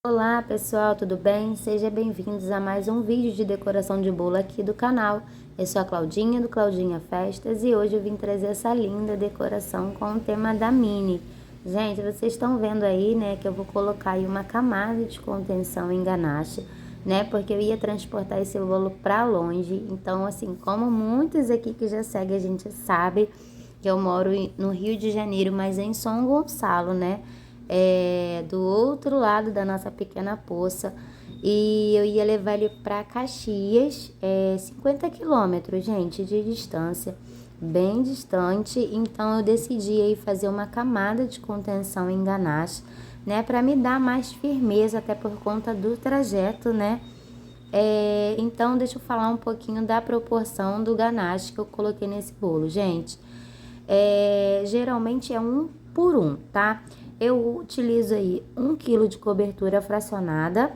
Olá pessoal, tudo bem? Sejam bem-vindos a mais um vídeo de decoração de bolo aqui do canal. Eu sou a Claudinha do Claudinha Festas e hoje eu vim trazer essa linda decoração com o tema da Mini. Gente, vocês estão vendo aí, né, que eu vou colocar aí uma camada de contenção em ganache, né, porque eu ia transportar esse bolo pra longe. Então, assim, como muitos aqui que já seguem a gente sabe que eu moro no Rio de Janeiro, mas em São Gonçalo, né? Do outro lado da nossa pequena poça, e eu ia levar ele para Caxias, 50 quilômetros, gente, de distância, bem distante. Então eu decidi aí fazer uma camada de contenção em ganache, né, para me dar mais firmeza, até por conta do trajeto, né. Então deixa eu falar um pouquinho da proporção do ganache que eu coloquei nesse bolo, gente. Geralmente é 1 por 1, tá? Eu utilizo aí 1 quilo de cobertura fracionada.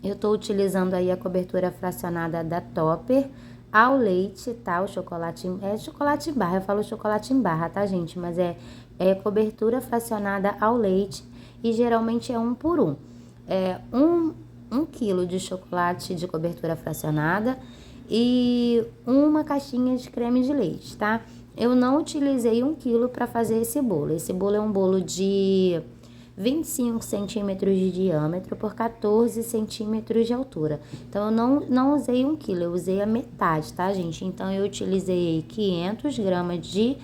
Eu tô utilizando aí a cobertura fracionada da Topper ao leite, tá? O chocolate, chocolate em barra, eu falo chocolate em barra, tá, gente? Mas é cobertura fracionada ao leite e geralmente é 1 por 1. Um quilo de chocolate de cobertura fracionada e uma caixinha de creme de leite, tá? Eu não utilizei 1 quilo para fazer esse bolo. Esse bolo é um bolo de 25 centímetros de diâmetro por 14 centímetros de altura. Então, eu não usei 1 quilo, eu usei a metade, tá, gente? Então, eu utilizei 500 gramas de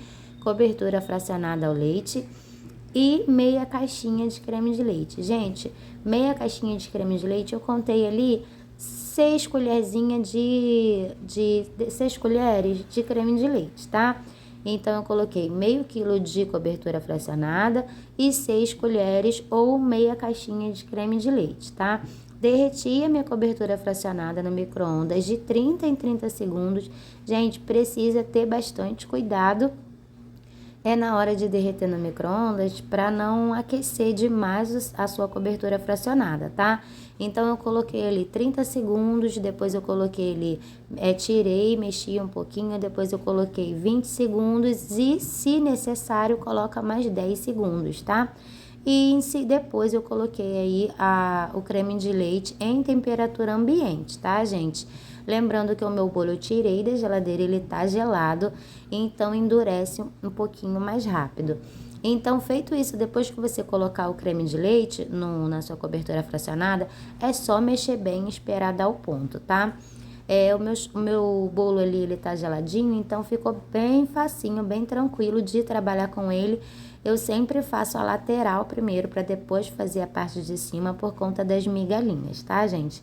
cobertura fracionada ao leite e meia caixinha de creme de leite. Gente, meia caixinha de creme de leite, eu contei ali 6 colherzinhas de 6 colheres de creme de leite, tá? Então, eu coloquei meio quilo de cobertura fracionada e 6 colheres ou meia caixinha de creme de leite, tá? Derreti a minha cobertura fracionada no micro-ondas de 30 em 30 segundos. Gente, precisa ter bastante cuidado na hora de derreter no micro-ondas para não aquecer demais a sua cobertura fracionada, tá? Então eu coloquei ali 30 segundos, depois eu coloquei ali, tirei, mexi um pouquinho, depois eu coloquei 20 segundos e, se necessário, coloca mais 10 segundos, tá? E depois eu coloquei aí o creme de leite em temperatura ambiente, tá, gente? Lembrando que o meu bolo eu tirei da geladeira, ele tá gelado, então endurece um pouquinho mais rápido. Então, feito isso, depois que você colocar o creme de leite na sua cobertura fracionada, é só mexer bem e esperar dar o ponto, tá? O meu bolo ali, ele tá geladinho, então ficou bem facinho, bem tranquilo de trabalhar com ele. Eu sempre faço a lateral primeiro, para depois fazer a parte de cima, por conta das migalhinhas, tá, gente?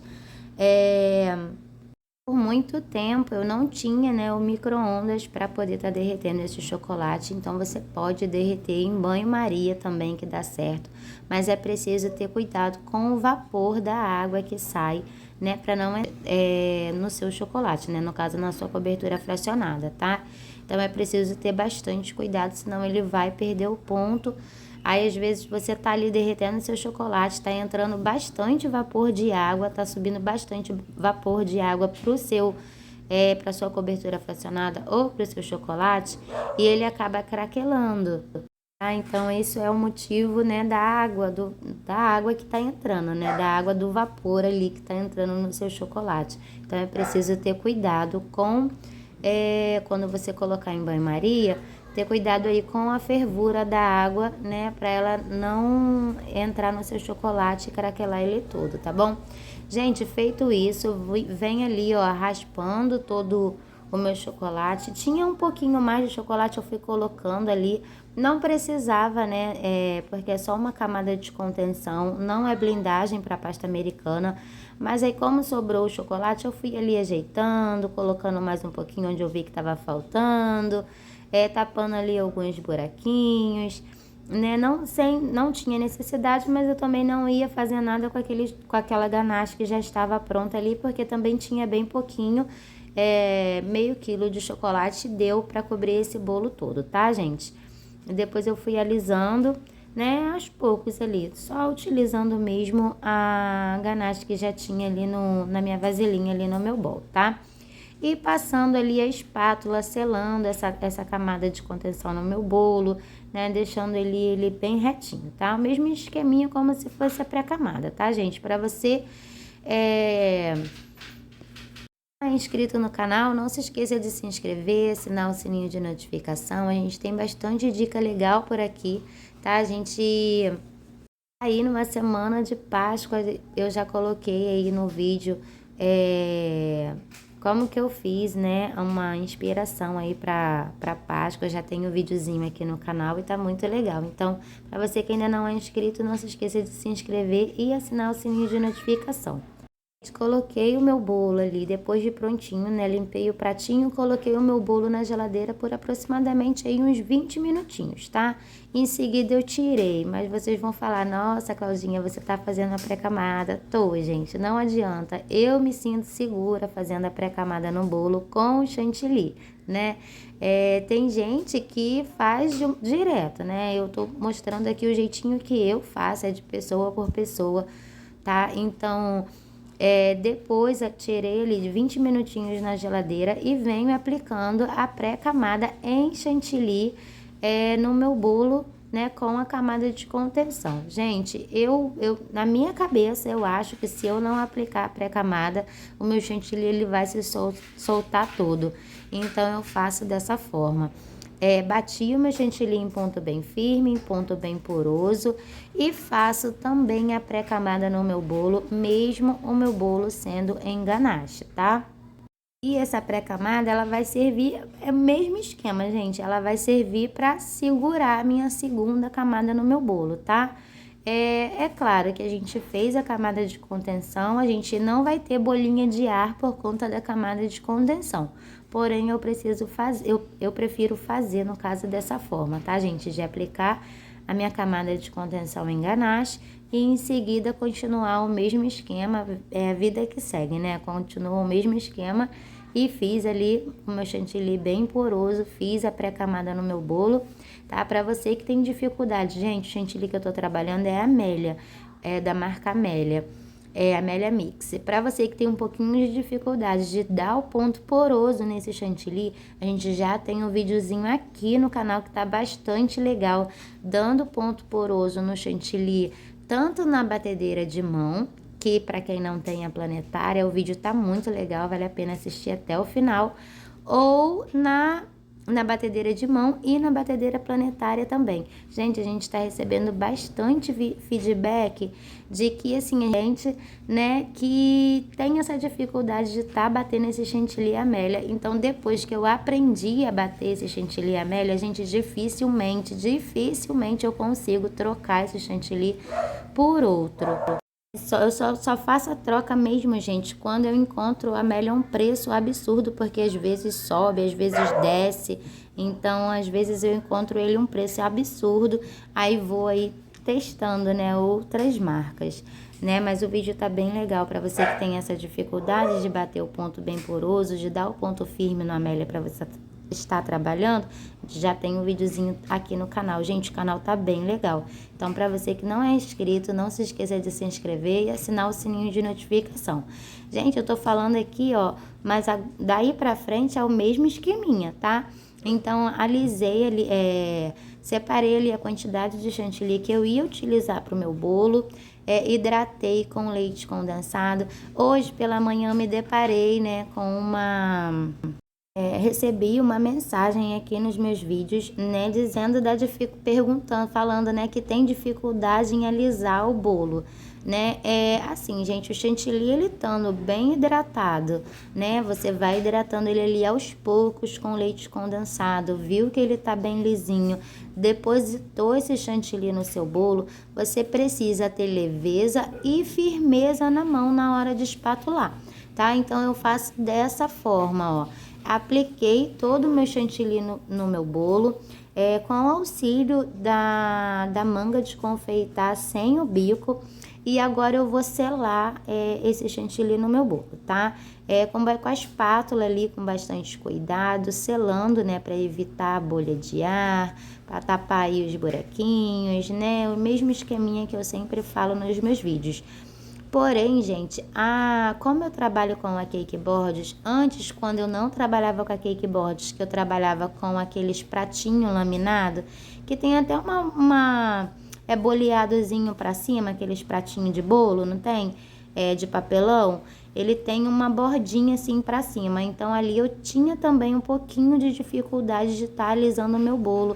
Por muito tempo eu não tinha, né, o micro-ondas para poder estar derretendo esse chocolate, então você pode derreter em banho-maria também, que dá certo, mas é preciso ter cuidado com o vapor da água que sai, né, para não no seu chocolate, né, no caso na sua cobertura fracionada, tá? Então é preciso ter bastante cuidado, senão ele vai perder o ponto. Aí, às vezes, você tá ali derretendo seu chocolate, tá entrando bastante vapor de água, tá subindo bastante vapor de água para sua cobertura fracionada ou pro seu chocolate, e ele acaba craquelando, tá? Então, isso é o motivo, né, da água que tá entrando, né, da água do vapor ali que tá entrando no seu chocolate. Então, é preciso ter cuidado quando você colocar em banho-maria, ter cuidado aí com a fervura da água, né, para ela não entrar no seu chocolate e craquelar ele todo, tá bom? Gente, feito isso, vem ali, ó, raspando todo o meu chocolate. Tinha um pouquinho mais de chocolate, eu fui colocando ali. Não precisava, né, porque é só uma camada de contenção, não é blindagem para pasta americana. Mas aí, como sobrou o chocolate, eu fui ali ajeitando, colocando mais um pouquinho onde eu vi que estava faltando, tapando ali alguns buraquinhos, né? Não tinha necessidade, mas eu também não ia fazer nada com aquela ganache que já estava pronta ali, porque também tinha bem pouquinho, meio quilo de chocolate deu para cobrir esse bolo todo, tá, gente? Depois eu fui alisando, né, aos poucos ali, só utilizando mesmo a ganache que já tinha ali na minha vasilhinha ali no meu bol, tá? E passando ali a espátula, selando essa camada de contenção no meu bolo, né, deixando ele bem retinho, tá? O mesmo esqueminha como se fosse a pré-camada, tá, gente? Para você inscrito no canal, não se esqueça de se inscrever, assinar o sininho de notificação. A gente tem bastante dica legal por aqui, tá? A gente aí numa semana de Páscoa, eu já coloquei aí no vídeo como que eu fiz, né, uma inspiração aí para Páscoa. Eu já tenho um videozinho aqui no canal e tá muito legal. Então, para você que ainda não é inscrito, não se esqueça de se inscrever e assinar o sininho de notificação. Coloquei o meu bolo ali, depois de prontinho, né, limpei o pratinho, coloquei o meu bolo na geladeira por aproximadamente aí uns 20 minutinhos, tá? Em seguida eu tirei, mas vocês vão falar, nossa, Claudinha, você tá fazendo a pré-camada. Tô, gente, não adianta, eu me sinto segura fazendo a pré-camada no bolo com o chantilly, né? Tem gente que faz direto, né? Eu tô mostrando aqui o jeitinho que eu faço, é de pessoa por pessoa, tá? Então... depois eu tirei ele de 20 minutinhos na geladeira e venho aplicando a pré-camada em chantilly no meu bolo, né, com a camada de contenção. Gente, eu na minha cabeça eu acho que se eu não aplicar a pré-camada, o meu chantilly ele vai se soltar todo. Então eu faço dessa forma. Bati o meu chantilly em ponto bem firme, em ponto bem poroso e faço também a pré-camada no meu bolo, mesmo o meu bolo sendo em ganache, tá? E essa pré-camada, ela vai servir, é o mesmo esquema, gente, ela vai servir para segurar a minha segunda camada no meu bolo, tá? É claro que a gente fez a camada de contenção, a gente não vai ter bolinha de ar por conta da camada de contenção. Porém, eu prefiro fazer no caso dessa forma, tá, gente? De aplicar a minha camada de contenção em ganache e em seguida continuar o mesmo esquema, a vida que segue, né? Continua o mesmo esquema e fiz ali o meu chantilly bem poroso, fiz a pré-camada no meu bolo, tá? Para você que tem dificuldade, gente, o chantilly que eu tô trabalhando é a Amélia, da marca Amélia. Amélia Mix. Para você que tem um pouquinho de dificuldade de dar o ponto poroso nesse chantilly, a gente já tem um videozinho aqui no canal que tá bastante legal, dando ponto poroso no chantilly, tanto na batedeira de mão, que para quem não tem a planetária, o vídeo tá muito legal, vale a pena assistir até o final, ou na batedeira de mão e na batedeira planetária também. Gente, a gente tá recebendo bastante feedback de que, assim, a gente, né, que tem essa dificuldade de batendo esse chantilly Amélia. Então, depois que eu aprendi a bater esse chantilly Amélia, gente, dificilmente eu consigo trocar esse chantilly por outro. Eu só faço a troca mesmo, gente, quando eu encontro a Amélia a um preço absurdo, porque às vezes sobe, às vezes desce. Então, às vezes eu encontro ele um preço absurdo, aí vou aí testando, né, outras marcas, né? Mas o vídeo tá bem legal para você que tem essa dificuldade de bater o ponto bem poroso, de dar o ponto firme no Amélia para você está trabalhando. Já tem um videozinho aqui no canal, gente, o canal tá bem legal. Então, para você que não é inscrito, não se esqueça de se inscrever e assinar o sininho de notificação. Gente, eu tô falando aqui, ó, mas daí pra frente é o mesmo esqueminha, tá? Então, alisei ali, separei ali a quantidade de chantilly que eu ia utilizar pro meu bolo, hidratei com leite condensado. Hoje pela manhã me deparei, né, com recebi uma mensagem aqui nos meus vídeos, né, dizendo falando, né, que tem dificuldade em alisar o bolo, né? Assim, gente, o chantilly ele estando bem hidratado, né? Você vai hidratando ele ali aos poucos com leite condensado, viu que ele tá bem lisinho, depositou esse chantilly no seu bolo, você precisa ter leveza e firmeza na mão na hora de espatular, tá? Então eu faço dessa forma, ó. Apliquei todo o meu chantilly no meu bolo, com o auxílio da manga de confeitar sem o bico. E agora eu vou selar esse chantilly no meu bolo, tá? Com a espátula ali, com bastante cuidado, selando, né? Para evitar a bolha de ar, para tapar aí os buraquinhos, né? O mesmo esqueminha que eu sempre falo nos meus vídeos. Porém, gente, como eu trabalho com a Cake Boards, antes, quando eu não trabalhava com a Cake Boards, que eu trabalhava com aqueles pratinhos laminados, que tem até boleadozinho pra cima, aqueles pratinhos de bolo, não tem? De papelão, ele tem uma bordinha assim pra cima. Então ali eu tinha também um pouquinho de dificuldade de estar alisando o meu bolo.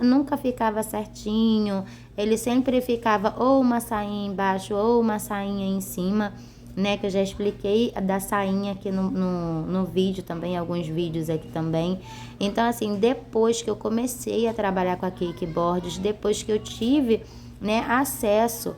Nunca ficava certinho. Ele sempre ficava ou uma sainha embaixo ou uma sainha em cima, né? Que eu já expliquei da sainha aqui no vídeo também, alguns vídeos aqui também. Então assim, depois que eu comecei a trabalhar com a Cake Boards, depois que eu tive, né, acesso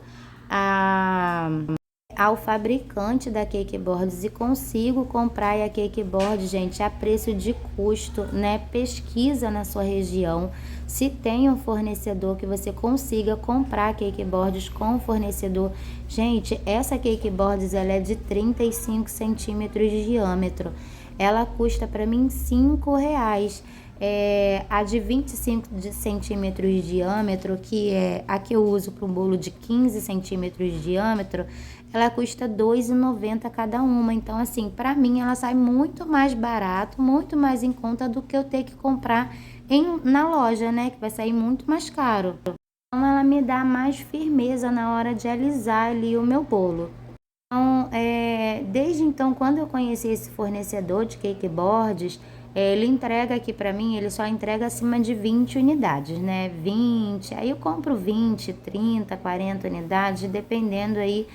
ao fabricante da Cake Boards e consigo comprar a Cake Board, gente, a preço de custo, né? Pesquisa na sua região se tem um fornecedor que você consiga comprar Cake Boards com o fornecedor. Gente, essa Cake Boards, ela é de 35 centímetros de diâmetro. Ela custa para mim R$5. A de 25 centímetros de diâmetro, que é a que eu uso para um bolo de 15 centímetros de diâmetro, ela custa R$2,90 cada uma. Então, assim, para mim ela sai muito mais barato, muito mais em conta do que eu ter que comprar na loja, né? Que vai sair muito mais caro. Então, ela me dá mais firmeza na hora de alisar ali o meu bolo. Então, desde então, quando eu conheci esse fornecedor de Cake Boards, ele entrega aqui pra mim, ele só entrega acima de 20 unidades, né? 20, aí eu compro 20, 30, 40 unidades, dependendo aí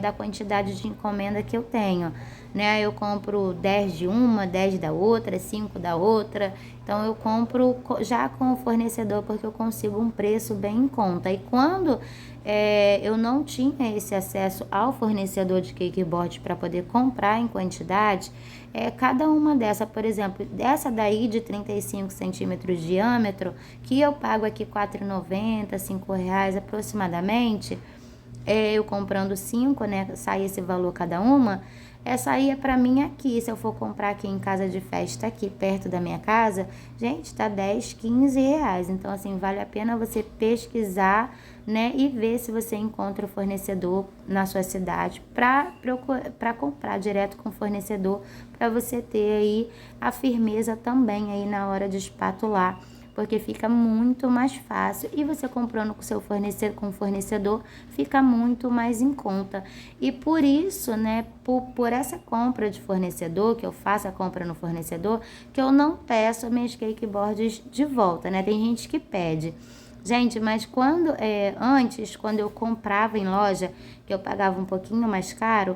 da quantidade de encomenda que eu tenho, né? Eu compro 10 de uma, 10 da outra, 5 da outra. Então eu compro já com o fornecedor porque eu consigo um preço bem em conta. E quando eu não tinha esse acesso ao fornecedor de Cake Board para poder comprar em quantidade, cada uma dessa, por exemplo, dessa daí de 35 centímetros de diâmetro, que eu pago aqui R$4,90, R$5 aproximadamente, eu comprando 5, né, sai esse valor cada uma, saía pra mim aqui, se eu for comprar aqui em casa de festa, aqui perto da minha casa, gente, tá 10, R$15. Então, assim, vale a pena você pesquisar, né, e ver se você encontra o fornecedor na sua cidade para comprar direto com o fornecedor, para você ter aí a firmeza também aí na hora de espatular, porque fica muito mais fácil e você comprando com seu fornecedor fica muito mais em conta. E por isso, né, por essa compra de fornecedor, que eu faço a compra no fornecedor, que eu não peço minhas cake boards de volta, né? Tem gente que pede. Gente, mas antes, quando eu comprava em loja, que eu pagava um pouquinho mais caro,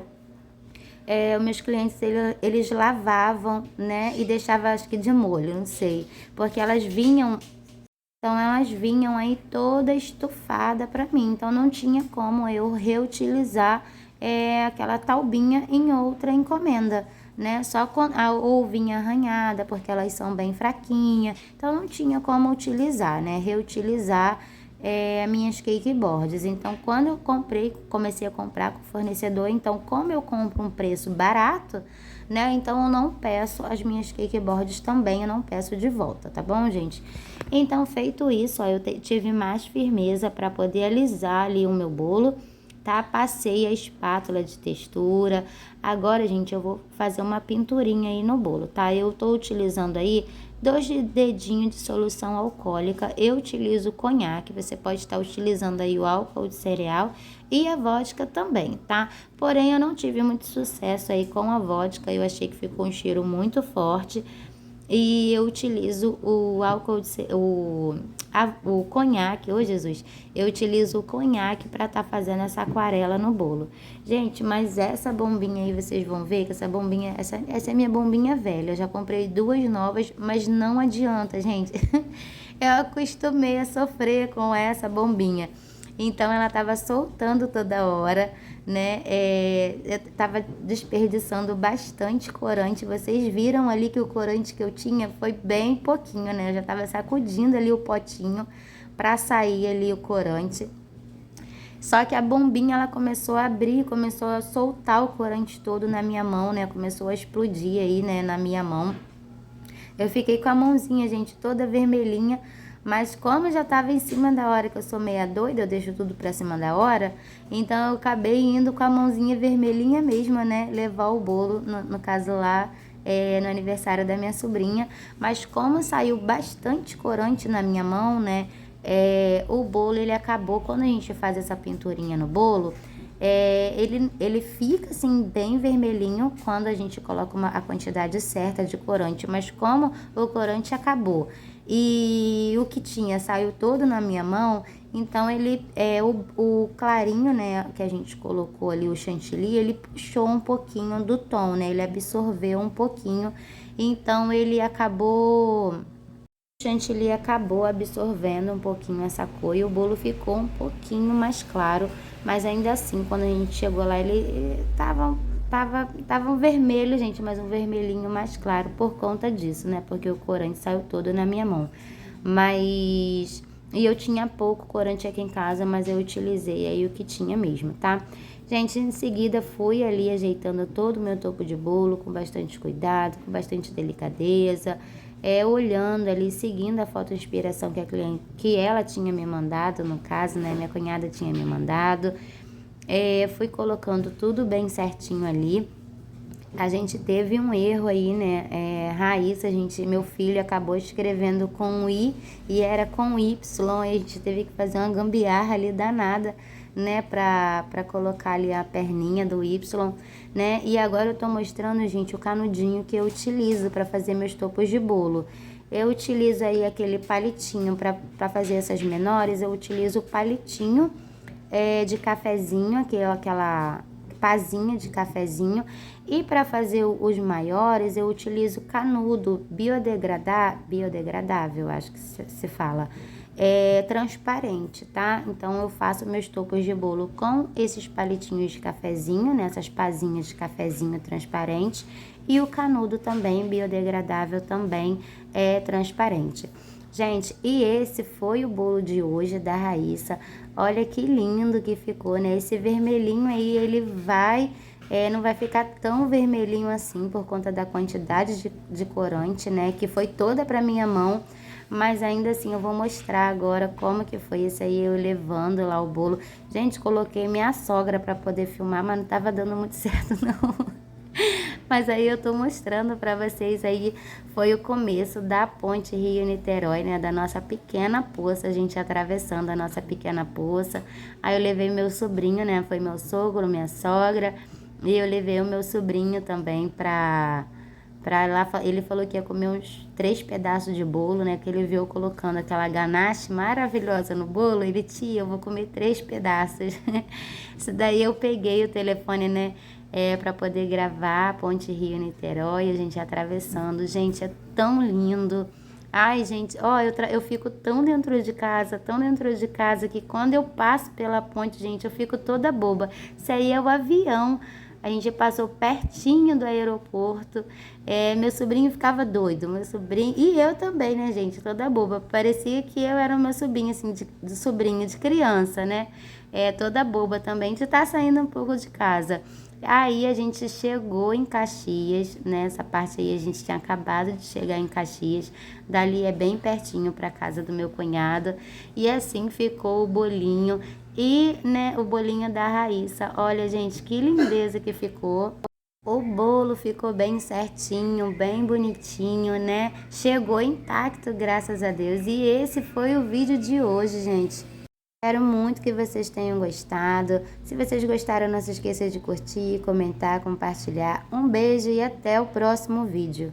os meus clientes, eles lavavam, né, e deixavam, acho que de molho, não sei, porque elas vinham aí toda estufada para mim, então não tinha como eu reutilizar aquela taubinha em outra encomenda, né, só ou vinha arranhada, porque elas são bem fraquinhas, então não tinha como utilizar, né, reutilizar minhas cake boards. Então, quando eu comecei a comprar com o fornecedor, então, como eu compro um preço barato, né, então eu não peço as minhas cake boards também, eu não peço de volta, tá bom, gente? Então, feito isso, ó, eu tive mais firmeza para poder alisar ali o meu bolo, tá? Passei a espátula de textura. Agora, gente, eu vou fazer uma pinturinha aí no bolo, tá? Eu tô utilizando aí 2 dedinhos de solução alcoólica. Eu utilizo conhaque, você pode estar utilizando aí o álcool de cereal e a vodka também, tá? Porém, eu não tive muito sucesso aí com a vodka, eu achei que ficou um cheiro muito forte. E eu utilizo o álcool, o conhaque, ô Jesus, eu utilizo o conhaque para estar fazendo essa aquarela no bolo. Gente, mas essa bombinha aí, vocês vão ver que essa bombinha, essa é minha bombinha velha. Eu já comprei 2 novas, mas não adianta, gente. Eu acostumei a sofrer com essa bombinha. Então, ela tava soltando toda hora, né? Eu tava desperdiçando bastante corante. Vocês viram ali que o corante que eu tinha foi bem pouquinho, né? Eu já tava sacudindo ali o potinho para sair ali o corante. Só que a bombinha, ela começou a abrir, começou a soltar o corante todo na minha mão, né? Começou a explodir aí, né, na minha mão. Eu fiquei com a mãozinha, gente, toda vermelhinha, Mas como já estava em cima da hora, que eu sou meia doida, eu deixo tudo pra cima da hora, então eu acabei indo com a mãozinha vermelhinha mesmo, né? Levar o bolo, no caso lá, no aniversário da minha sobrinha. Mas como saiu bastante corante na minha mão, né? O bolo, ele acabou, quando a gente faz essa pinturinha no bolo, ele fica assim bem vermelhinho quando a gente coloca a quantidade certa de corante, mas como o corante acabou e o que tinha saiu todo na minha mão, então ele o clarinho, né, que a gente colocou ali, o chantilly, ele puxou um pouquinho do tom, né, ele absorveu um pouquinho, então ele acabou, o chantilly acabou absorvendo um pouquinho essa cor e o bolo ficou um pouquinho mais claro, mas ainda assim, quando a gente chegou lá, ele tava um vermelho, gente, mas um vermelhinho mais claro por conta disso, né? Porque o corante saiu todo na minha mão. Mas... E eu tinha pouco corante aqui em casa, mas eu utilizei aí o que tinha mesmo, tá? Gente, em seguida fui ali ajeitando todo o meu topo de bolo com bastante cuidado, com bastante delicadeza, olhando ali, seguindo a foto inspiração que ela tinha me mandado, no caso, né, minha cunhada tinha me mandado. Fui colocando tudo bem certinho ali. A gente teve um erro aí, né? Raíssa, meu filho acabou escrevendo com um I e era com Y, e a gente teve que fazer uma gambiarra ali danada, né? Pra colocar ali a perninha do Y, né? E agora eu tô mostrando, gente, o canudinho que eu utilizo para fazer meus topos de bolo. Eu utilizo aí aquele palitinho para fazer essas menores, eu utilizo o palitinho de cafezinho, aquela pazinha de cafezinho. E para fazer os maiores, eu utilizo canudo biodegradável, acho que se fala, transparente, tá? Então eu faço meus topos de bolo com esses palitinhos de cafezinho, né? Essas pazinhas de cafezinho transparente, e o canudo também biodegradável, também é transparente. Gente, e esse foi o bolo de hoje da Raíssa. Olha que lindo que ficou, né? Esse vermelhinho aí, ele não vai ficar tão vermelhinho assim por conta da quantidade de corante, né? Que foi toda pra minha mão. Mas ainda assim eu vou mostrar agora como que foi isso aí, eu levando lá o bolo. Gente, coloquei minha sogra pra poder filmar, mas não tava dando muito certo não. Mas aí eu tô mostrando pra vocês aí, foi o começo da ponte Rio-Niterói, né? Da nossa pequena poça, a gente atravessando a nossa pequena poça. Aí eu levei meu sobrinho, né? Foi meu sogro, minha sogra. E eu levei o meu sobrinho também pra lá. Ele falou que ia comer uns 3 pedaços de bolo, né? Que ele viu eu colocando aquela ganache maravilhosa no bolo. Ele, tia, eu vou comer 3 pedaços. Isso daí eu peguei o telefone, né? Para poder gravar a Ponte Rio-Niterói, a gente atravessando. Gente, é tão lindo. Ai, gente, ó, eu fico tão dentro de casa, que quando eu passo pela ponte, gente, eu fico toda boba. Isso aí é o avião. A gente passou pertinho do aeroporto. Meu sobrinho ficava doido, meu sobrinho. E eu também, né, gente? Toda boba. Parecia que eu era o meu sobrinho, assim, de sobrinho, de criança, né? Toda boba também, de estar saindo um pouco de casa. Aí a gente chegou em Caxias, né? Essa parte aí a gente tinha acabado de chegar em Caxias. Dali é bem pertinho para casa do meu cunhado. E assim ficou o bolinho. E, né, o bolinho da Raíssa. Olha, gente, que lindeza que ficou. O bolo ficou bem certinho, bem bonitinho, né? Chegou intacto, graças a Deus. E esse foi o vídeo de hoje, gente. Espero muito que vocês tenham gostado. Se vocês gostaram, não se esqueça de curtir, comentar, compartilhar. Um beijo e até o próximo vídeo.